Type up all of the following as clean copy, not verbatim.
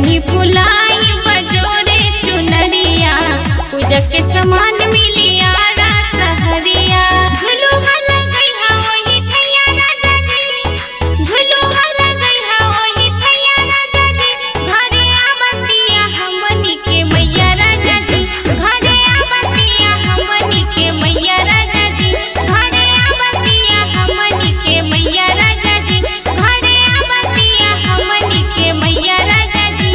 चरनी फुलाई बजोरे चुनरिया पूजा के समान मिलिया सहरिया झुलू वाला गई हा वही ठैया राजा जी झुलू वाला गई हा वही ठैया राजा जी घरे आवतिया हमनी के मैया राजा जी घरे आवतिया हमनी के मैया राजा जी घरे आवतिया हमनी के मैया राजा जी घरे आवतिया हमनी के मैया राजा जी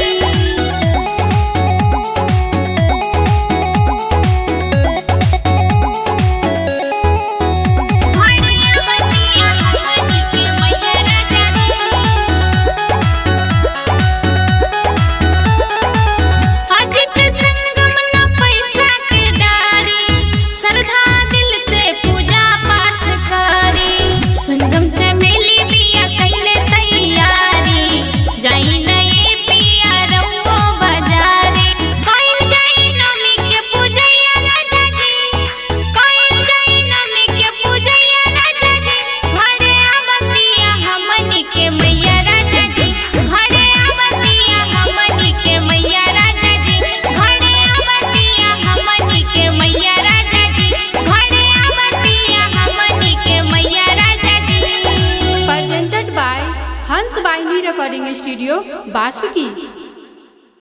हंस वाहिनी रिकॉर्डिंग स्टूडियो बासुकी।